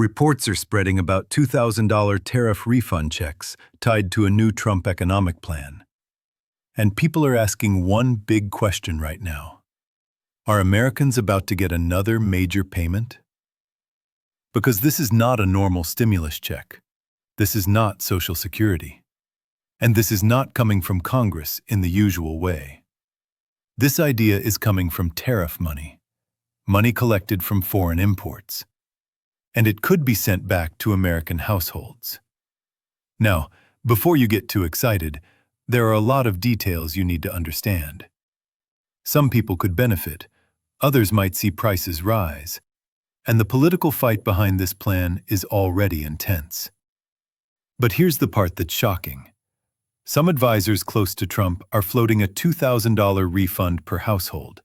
Reports are spreading about $2,000 tariff refund checks tied to a new Trump economic plan. And people are asking one big question right now. Are Americans about to get another major payment? Because this is not a normal stimulus check. This is not Social Security. And this is not coming from Congress in the usual way. This idea is coming from tariff money, money collected from foreign imports. And it could be sent back to American households. Now, before you get too excited, there are a lot of details you need to understand. Some people could benefit, others might see prices rise, and the political fight behind this plan is already intense. But here's the part that's shocking. Some advisors close to Trump are floating a $2,000 refund per household,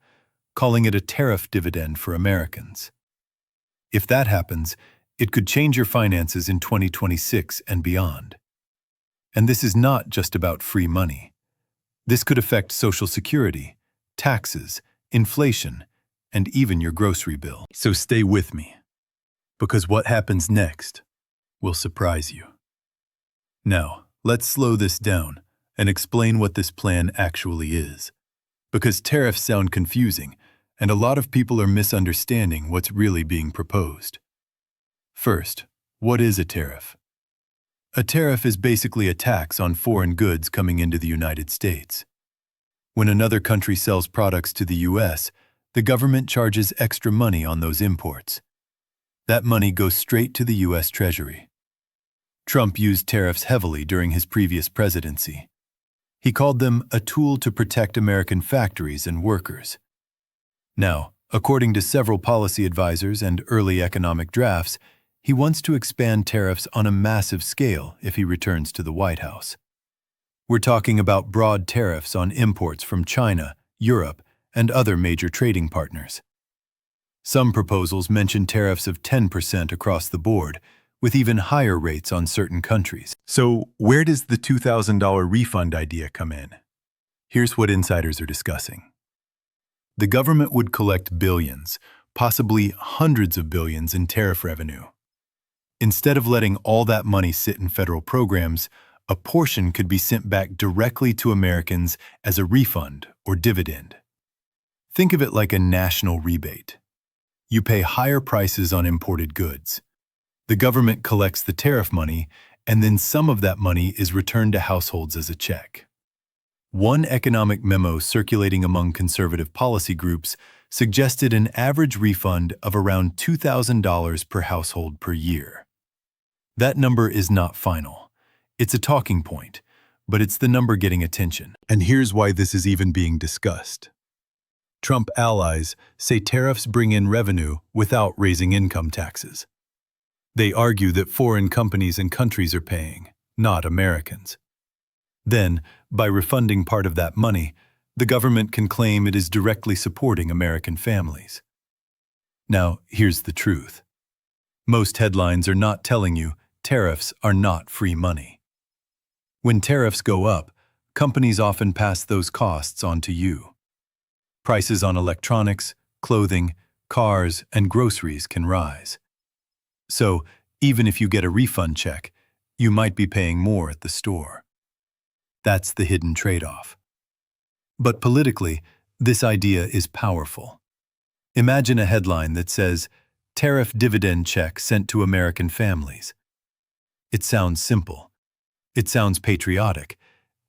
calling it a tariff dividend for Americans. If that happens, it could change your finances in 2026 and beyond. And this is not just about free money. This could affect Social Security, taxes, inflation, and even your grocery bill. So stay with me, because what happens next will surprise you. Now, let's slow this down and explain what this plan actually is, because tariffs sound confusing, and a lot of people are misunderstanding what's really being proposed. First, what is a tariff? A tariff is basically a tax on foreign goods coming into the United States. When another country sells products to the U.S., the government charges extra money on those imports. That money goes straight to the U.S. Treasury. Trump used tariffs heavily during his previous presidency. He called them a tool to protect American factories and workers. Now, according to several policy advisors and early economic drafts, he wants to expand tariffs on a massive scale if he returns to the White House. We're talking about broad tariffs on imports from China, Europe, and other major trading partners. Some proposals mention tariffs of 10% across the board, with even higher rates on certain countries. So, where does the $2,000 refund idea come in? Here's what insiders are discussing. The government would collect billions, possibly hundreds of billions in tariff revenue. Instead of letting all that money sit in federal programs, a portion could be sent back directly to Americans as a refund or dividend. Think of it like a national rebate. You pay higher prices on imported goods. The government collects the tariff money, and then some of that money is returned to households as a check. One economic memo circulating among conservative policy groups suggested an average refund of around $2,000 per household per year. That number is not final. It's a talking point, but it's the number getting attention. And here's why this is even being discussed. Trump allies say tariffs bring in revenue without raising income taxes. They argue that foreign companies and countries are paying, not Americans. Then, by refunding part of that money, the government can claim it is directly supporting American families. Now, here's the truth. Most headlines are not telling you tariffs are not free money. When tariffs go up, companies often pass those costs on to you. Prices on electronics, clothing, cars, and groceries can rise. So, even if you get a refund check, you might be paying more at the store. That's the hidden trade-off. But politically, this idea is powerful. Imagine a headline that says, "Tariff dividend check sent to American families." It sounds simple. It sounds patriotic.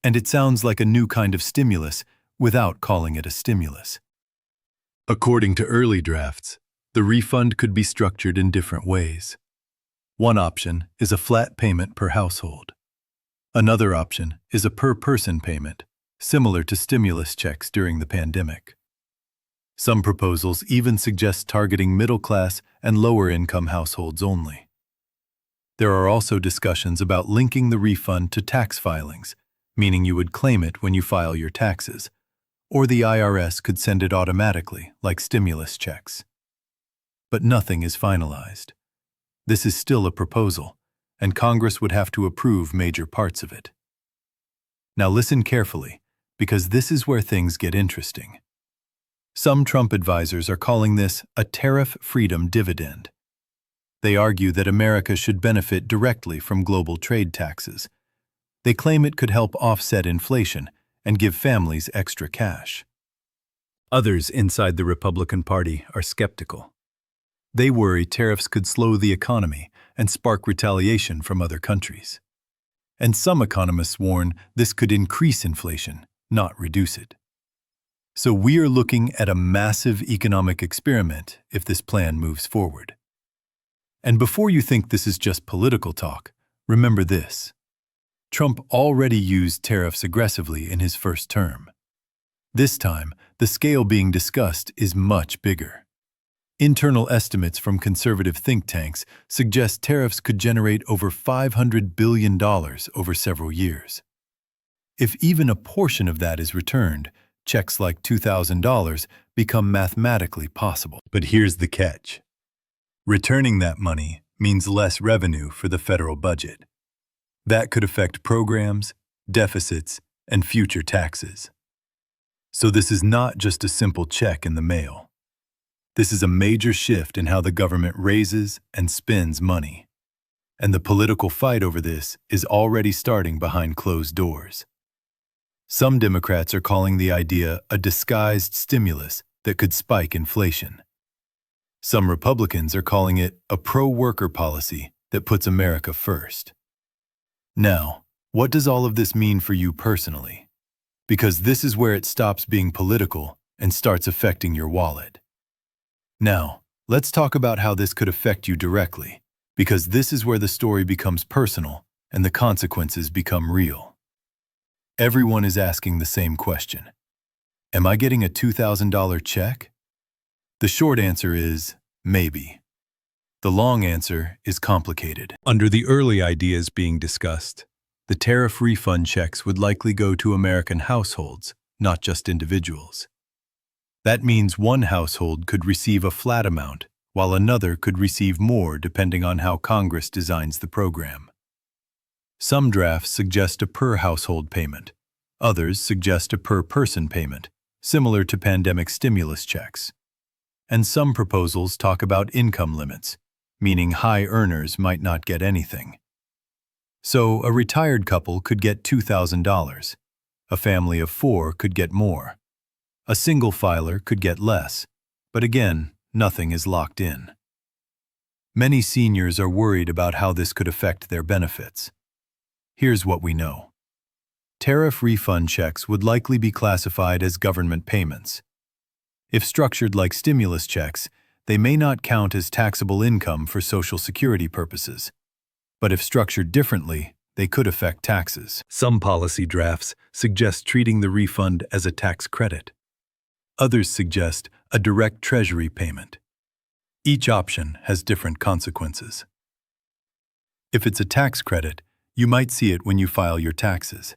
And it sounds like a new kind of stimulus without calling it a stimulus. According to early drafts, the refund could be structured in different ways. One option is a flat payment per household. Another option is a per-person payment, similar to stimulus checks during the pandemic. Some proposals even suggest targeting middle-class and lower-income households only. There are also discussions about linking the refund to tax filings, meaning you would claim it when you file your taxes, or the IRS could send it automatically, like stimulus checks. But nothing is finalized. This is still a proposal, and Congress would have to approve major parts of it. Now listen carefully, because this is where things get interesting. Some Trump advisors are calling this a tariff freedom dividend. They argue that America should benefit directly from global trade taxes. They claim it could help offset inflation and give families extra cash. Others inside the Republican Party are skeptical. They worry tariffs could slow the economy and spark retaliation from other countries. And some economists warn this could increase inflation, not reduce it. So we are looking at a massive economic experiment if this plan moves forward. And before you think this is just political talk, remember this. Trump already used tariffs aggressively in his first term. This time, the scale being discussed is much bigger. Internal estimates from conservative think tanks suggest tariffs could generate over $500 billion over several years. If even a portion of that is returned, checks like $2,000 become mathematically possible. But here's the catch. Returning that money means less revenue for the federal budget. That could affect programs, deficits, and future taxes. So this is not just a simple check in the mail. This is a major shift in how the government raises and spends money. And the political fight over this is already starting behind closed doors. Some Democrats are calling the idea a disguised stimulus that could spike inflation. Some Republicans are calling it a pro-worker policy that puts America first. Now, what does all of this mean for you personally? Because this is where it stops being political and starts affecting your wallet. Now, let's talk about how this could affect you directly, because this is where the story becomes personal and the consequences become real. Everyone is asking the same question. Am I getting a $2,000 check? The short answer is maybe. The long answer is complicated. Under the early ideas being discussed, the tariff refund checks would likely go to American households, not just individuals. That means one household could receive a flat amount, while another could receive more depending on how Congress designs the program. Some drafts suggest a per-household payment. Others suggest a per-person payment, similar to pandemic stimulus checks. And some proposals talk about income limits, meaning high earners might not get anything. So a retired couple could get $2,000. A family of 4 could get more. A single filer could get less, but again, nothing is locked in. Many seniors are worried about how this could affect their benefits. Here's what we know. Tariff refund checks would likely be classified as government payments. If structured like stimulus checks, they may not count as taxable income for Social Security purposes. But if structured differently, they could affect taxes. Some policy drafts suggest treating the refund as a tax credit. Others suggest a direct Treasury payment. Each option has different consequences. If it's a tax credit, you might see it when you file your taxes.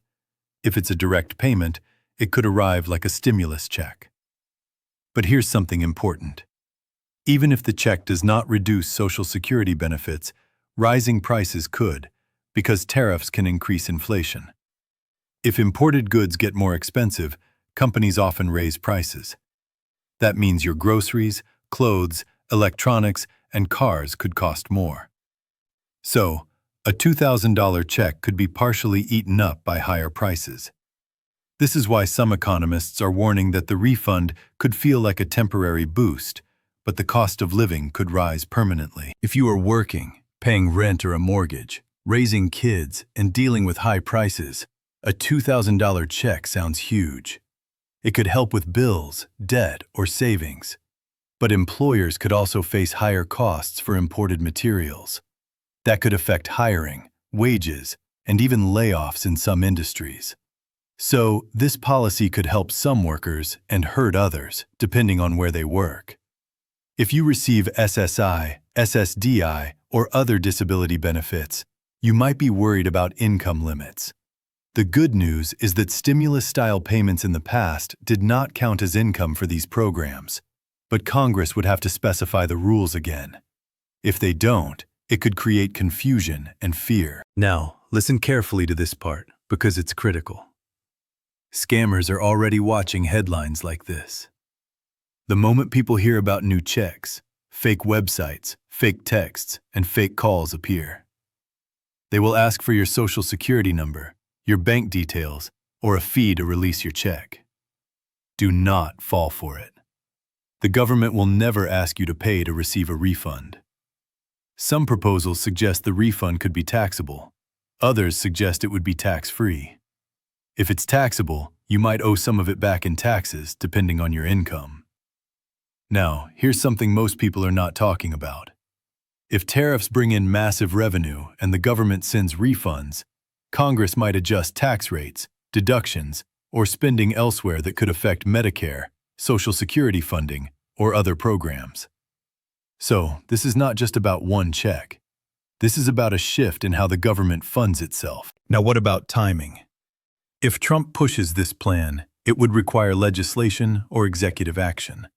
If it's a direct payment, it could arrive like a stimulus check. But here's something important. Even if the check does not reduce Social Security benefits, rising prices could, because tariffs can increase inflation. If imported goods get more expensive, companies often raise prices. That means your groceries, clothes, electronics, and cars could cost more. So, a $2,000 check could be partially eaten up by higher prices. This is why some economists are warning that the refund could feel like a temporary boost, but the cost of living could rise permanently. If you are working, paying rent or a mortgage, raising kids, and dealing with high prices, a $2,000 check sounds huge. It could help with bills, debt, or savings. But employers could also face higher costs for imported materials. That could affect hiring, wages, and even layoffs in some industries. So, this policy could help some workers and hurt others, depending on where they work. If you receive SSI, SSDI, or other disability benefits, you might be worried about income limits. The good news is that stimulus-style payments in the past did not count as income for these programs, but Congress would have to specify the rules again. If they don't, it could create confusion and fear. Now, listen carefully to this part, because it's critical. Scammers are already watching headlines like this. The moment people hear about new checks, fake websites, fake texts, and fake calls appear. They will ask for your social security number, your bank details, or a fee to release your check. Do not fall for it. The government will never ask you to pay to receive a refund. Some proposals suggest the refund could be taxable. Others suggest it would be tax-free. If it's taxable, you might owe some of it back in taxes, depending on your income. Now, here's something most people are not talking about. If tariffs bring in massive revenue and the government sends refunds, Congress might adjust tax rates, deductions, or spending elsewhere that could affect Medicare, Social Security funding, or other programs. So, this is not just about one check. This is about a shift in how the government funds itself. Now, what about timing? If Trump pushes this plan, it would require legislation or executive action.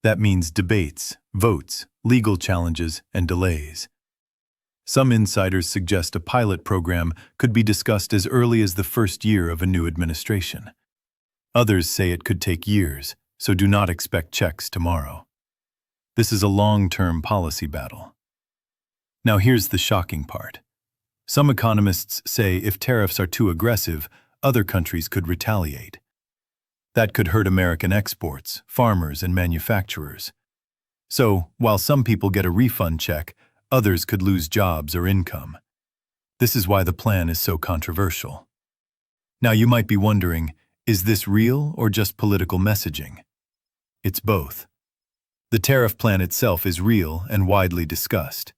That means debates, votes, legal challenges, and delays. Some insiders suggest a pilot program could be discussed as early as the first year of a new administration. Others say it could take years, so do not expect checks tomorrow. This is a long-term policy battle. Now here's the shocking part. Some economists say if tariffs are too aggressive, other countries could retaliate. That could hurt American exports, farmers, and manufacturers. So, while some people get a refund check, others could lose jobs or income. This is why the plan is so controversial. Now you might be wondering, is this real or just political messaging? It's both. The tariff plan itself is real and widely discussed.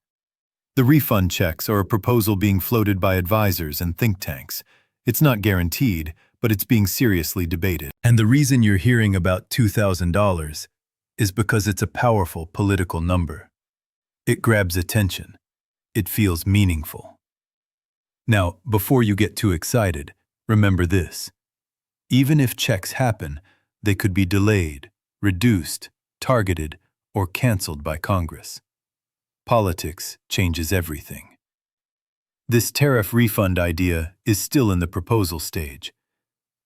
The refund checks are a proposal being floated by advisors and think tanks. It's not guaranteed, but it's being seriously debated. And the reason you're hearing about $2,000 is because it's a powerful political number. It grabs attention. It feels meaningful. Now, before you get too excited, remember this. Even if checks happen, they could be delayed, reduced, targeted, or canceled by Congress. Politics changes everything. This tariff refund idea is still in the proposal stage.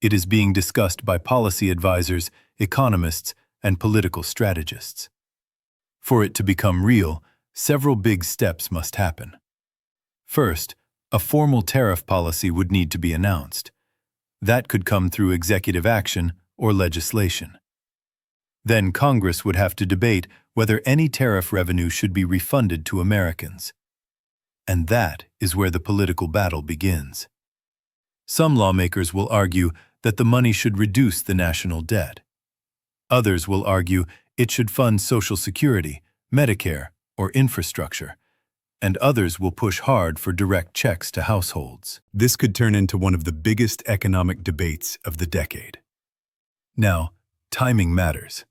It is being discussed by policy advisors, economists, and political strategists. For it to become real, several big steps must happen. First, a formal tariff policy would need to be announced. That could come through executive action or legislation. Then Congress would have to debate whether any tariff revenue should be refunded to Americans. And that is where the political battle begins. Some lawmakers will argue that the money should reduce the national debt. Others will argue it should fund Social Security, Medicare, or infrastructure. And others will push hard for direct checks to households. This could turn into one of the biggest economic debates of the decade. Now, timing matters.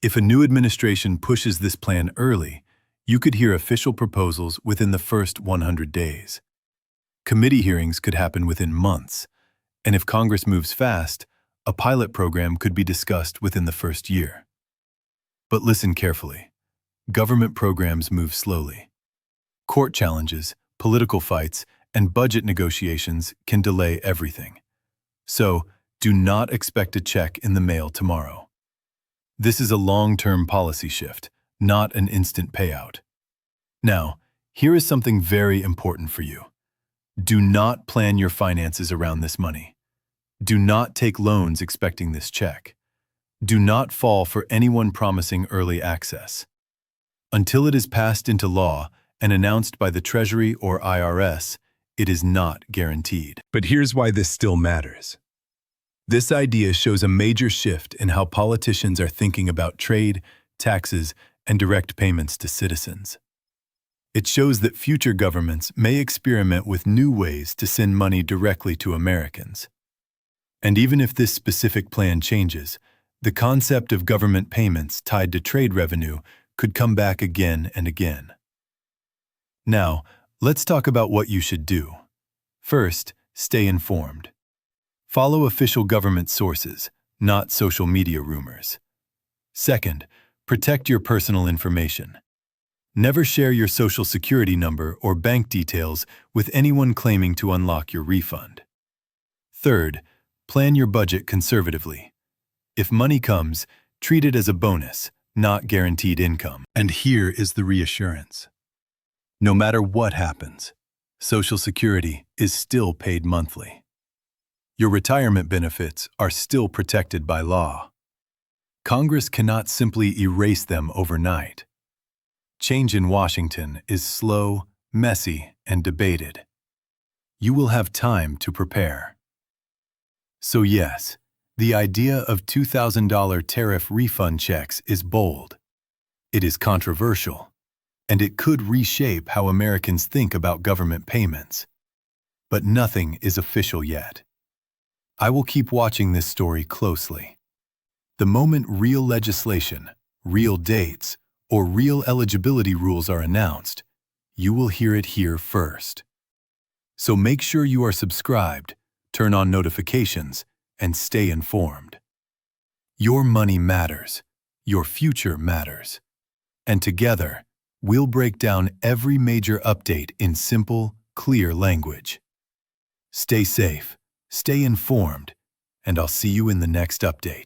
If a new administration pushes this plan early, you could hear official proposals within the first 100 days. Committee hearings could happen within months, and if Congress moves fast, a pilot program could be discussed within the first year. But listen carefully. Government programs move slowly. Court challenges, political fights, and budget negotiations can delay everything. So, do not expect a check in the mail tomorrow. This is a long-term policy shift, not an instant payout. Now, here is something very important for you. Do not plan your finances around this money. Do not take loans expecting this check. Do not fall for anyone promising early access. Until it is passed into law and announced by the Treasury or IRS, it is not guaranteed. But here's why this still matters. This idea shows a major shift in how politicians are thinking about trade, taxes, and direct payments to citizens. It shows that future governments may experiment with new ways to send money directly to Americans. And even if this specific plan changes, the concept of government payments tied to trade revenue could come back again and again. Now, let's talk about what you should do. First, stay informed. Follow official government sources, not social media rumors. Second, protect your personal information. Never share your Social Security number or bank details with anyone claiming to unlock your refund. Third, plan your budget conservatively. If money comes, treat it as a bonus, not guaranteed income. And here is the reassurance. No matter what happens, Social Security is still paid monthly. Your retirement benefits are still protected by law. Congress cannot simply erase them overnight. Change in Washington is slow, messy, and debated. You will have time to prepare. So yes, the idea of $2,000 tariff refund checks is bold. It is controversial, and it could reshape how Americans think about government payments. But nothing is official yet. I will keep watching this story closely. The moment real legislation, real dates, or real eligibility rules are announced, you will hear it here first. So make sure you are subscribed, turn on notifications, and stay informed. Your money matters. Your future matters. And together, we'll break down every major update in simple, clear language. Stay safe, stay informed, and I'll see you in the next update.